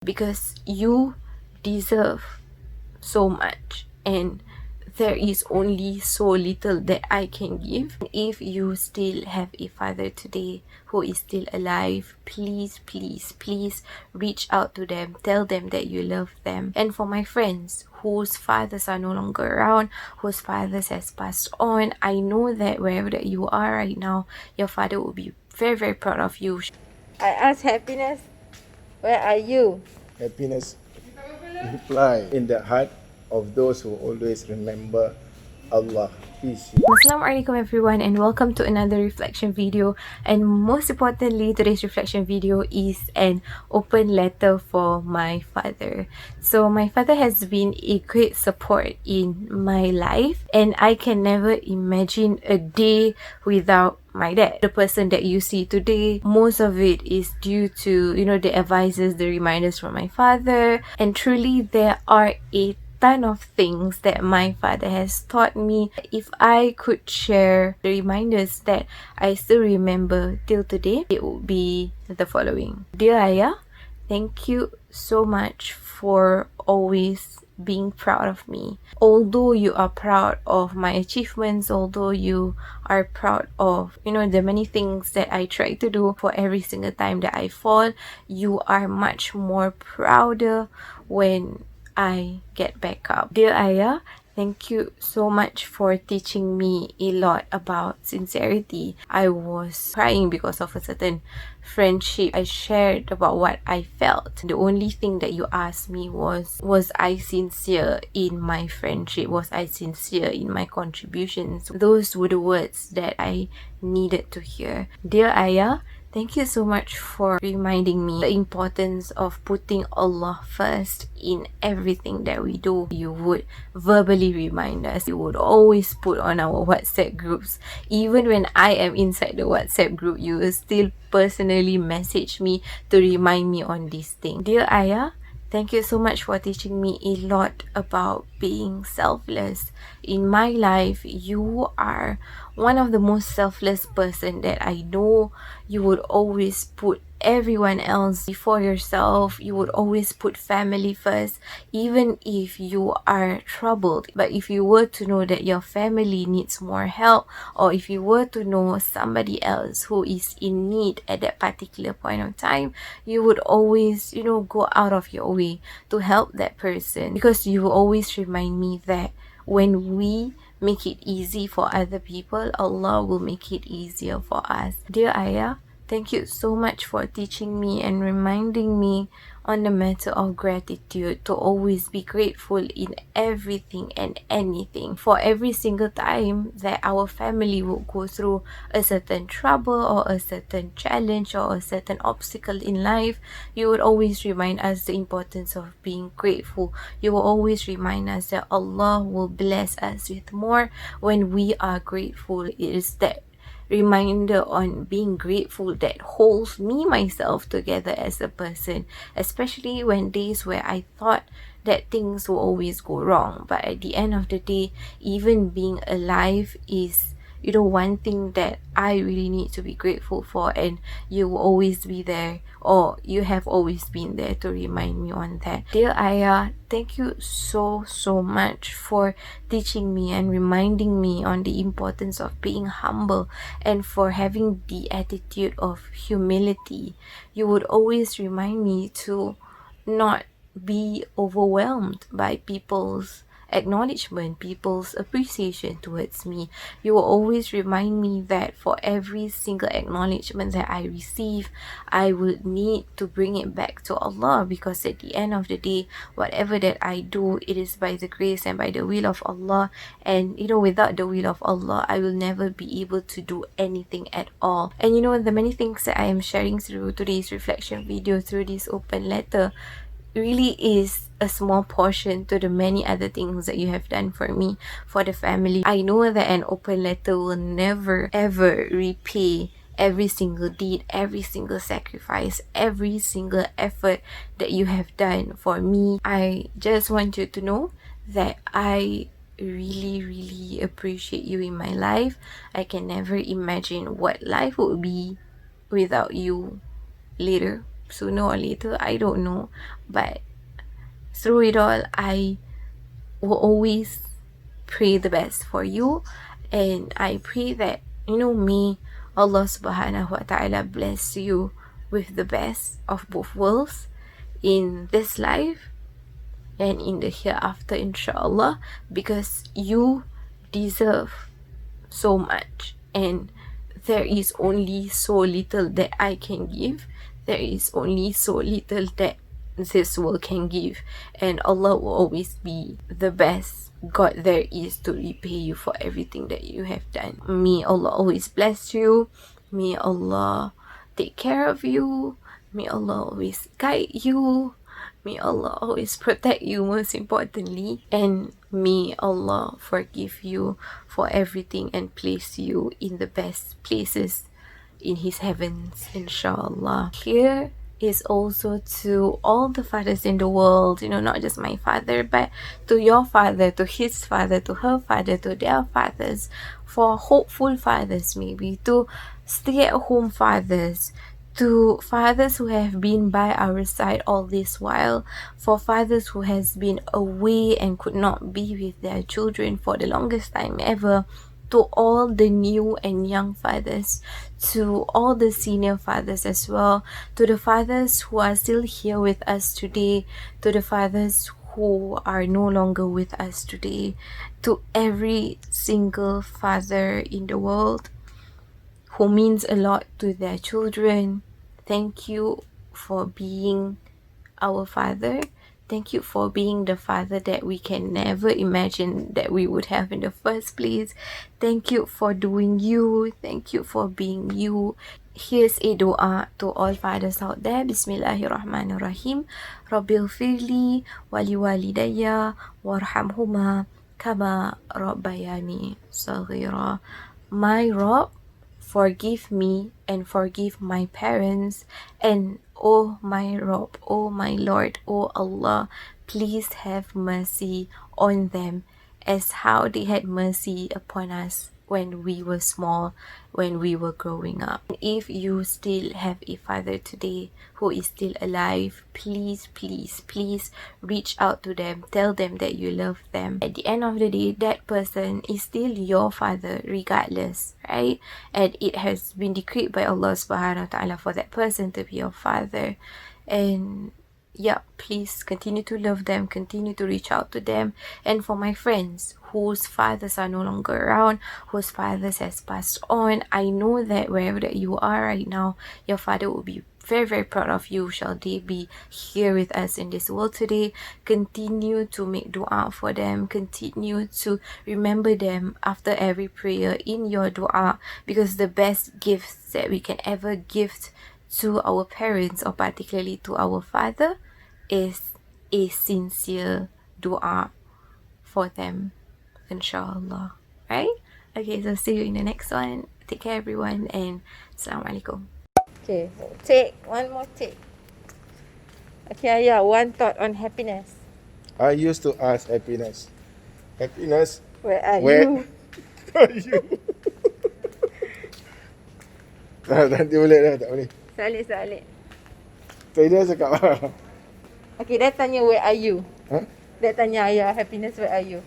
because you deserve so much, and there is only so little that I can give. If you still have a father today who is still alive, please, please, please reach out to them, tell them that you love them. And for my friends whose fathers are no longer around, whose fathers has passed on, I know that wherever that you are right now, your father will be very, very proud of you. I asked Happiness, where are you? Happiness reply in the heart of those who always remember Allah. Peace. Assalamualaikum everyone, and welcome to another reflection video. And most importantly, today's reflection video is an open letter for my father. So my father has been a great support in my life, and I can never imagine a day without my dad. The person that you see today, most of it is due to, the advices, the reminders from my father. And truly there are a ton of things that my father has taught me. If I could share the reminders that I still remember till today, it would be the following. Dear Ayah, thank you so much for always being proud of me. Although you are proud of my achievements, although you are proud of, the many things that I try to do, for every single time that I fall, you are much more prouder when I get back up. Dear Ayah, thank you so much for teaching me a lot about sincerity. I was crying because of a certain friendship. I shared about what I felt. The only thing that you asked me was I sincere in my friendship? Was I sincere in my contributions? Those were the words that I needed to hear. Dear Ayah, thank you so much for reminding me the importance of putting Allah first in everything that we do. You would verbally remind us. You would always put on our WhatsApp groups. Even when I am inside the WhatsApp group, you will still personally message me to remind me on this thing. Dear Ayah, thank you so much for teaching me a lot about being selfless. In my life, you are one of the most selfless person that I know. You would always put everyone else before yourself. You would always put family first, even if you are troubled. But if you were to know that your family needs more help, or if you were to know somebody else who is in need at that particular point of time, you would always, go out of your way to help that person, because you will always remind me that when we make it easy for other people, Allah will make it easier for us. Dear Ayah, thank you so much for teaching me and reminding me on the matter of gratitude, to always be grateful in everything and anything. For every single time that our family will go through a certain trouble or a certain challenge or a certain obstacle in life, you would always remind us the importance of being grateful. You will always remind us that Allah will bless us with more when we are grateful. It is that reminder on being grateful that holds me myself together as a person, especially when days where I thought that things will always go wrong. But at the end of the day, even being alive is, one thing that I really need to be grateful for, and you will always be there, or you have always been there to remind me on that. Dear Ayah, thank you so much for teaching me and reminding me on the importance of being humble, and for having the attitude of humility. You would always remind me to not be overwhelmed by people's acknowledgement, people's appreciation towards me. You will always remind me that for every single acknowledgement that I receive, I will need to bring it back to Allah, because at the end of the day, whatever that I do, it is by the grace and by the will of Allah. And without the will of Allah, I will never be able to do anything at all. And the many things that I am sharing through today's reflection video, through this open letter, really is a small portion to the many other things that you have done for me, for the family. I know that an open letter will never ever repay every single deed, every single sacrifice, every single effort that you have done for me. I just want you to know that I really appreciate you in my life. I can never imagine what life would be without you later. sooner or later, I don't know. But through it all, I will always pray the best for you, and I pray that, may Allah subhanahu wa ta'ala bless you with the best of both worlds in this life and in the hereafter, insyaAllah, because you deserve so much, and there is only so little that I can give. There is only so little that this world can give, and Allah will always be the best God there is to repay you for everything that you have done. May Allah always bless you. May Allah take care of you. May Allah always guide you. May Allah always protect you, most importantly. And may Allah forgive you for everything and place you in the best places in His heavens, insyaAllah. Here is also to all the fathers in the world, not just my father, but to your father, to his father, to her father, to their fathers, for hopeful fathers maybe, to stay-at-home fathers, to fathers who have been by our side all this while, for fathers who has been away and could not be with their children for the longest time ever, to all the new and young fathers, to all the senior fathers as well, to the fathers who are still here with us today, to the fathers who are no longer with us today, to every single father in the world who means a lot to their children. Thank you for being our father. Thank you for being the father that we can never imagine that we would have in the first place. Thank you for doing you. Thank you for being you. Here's a dua to all fathers out there. Bismillahirrahmanirrahim. Rabbil firli wali walidayya warhamhuma kama rabbayani saghira. My Rabb, forgive me and forgive my parents, and oh my Rabb, oh my Lord, oh Allah, please have mercy on them as how they had mercy upon us when we were small, when we were growing up. If you still have a father today who is still alive, please, please, please reach out to them. Tell them that you love them. At the end of the day, that person is still your father regardless, right? And it has been decreed by Allah subhanahu wa ta'ala for that person to be your father. And yeah, please continue to love them, continue to reach out to them. And for my friends whose fathers are no longer around, whose fathers has passed on, I know that wherever that you are right now, your father will be very, very proud of you. Shall they be here with us in this world today? Continue to make dua for them. Continue to remember them after every prayer in your dua, because the best gifts that we can ever gift to our parents, or particularly to our father, is a sincere dua for them, insyaAllah. Right? Okay, so see you in the next one. Take care everyone, and Assalamualaikum. Okay, take one more take. Okay, Ayah, one thought on happiness. I used to ask happiness, Where are where you? are you? Nanti boleh dah, tak boleh. Salik. Tadi dia cakap Okay, dia tanya where are you? Huh? Dia tanya Ayah, happiness, where are you?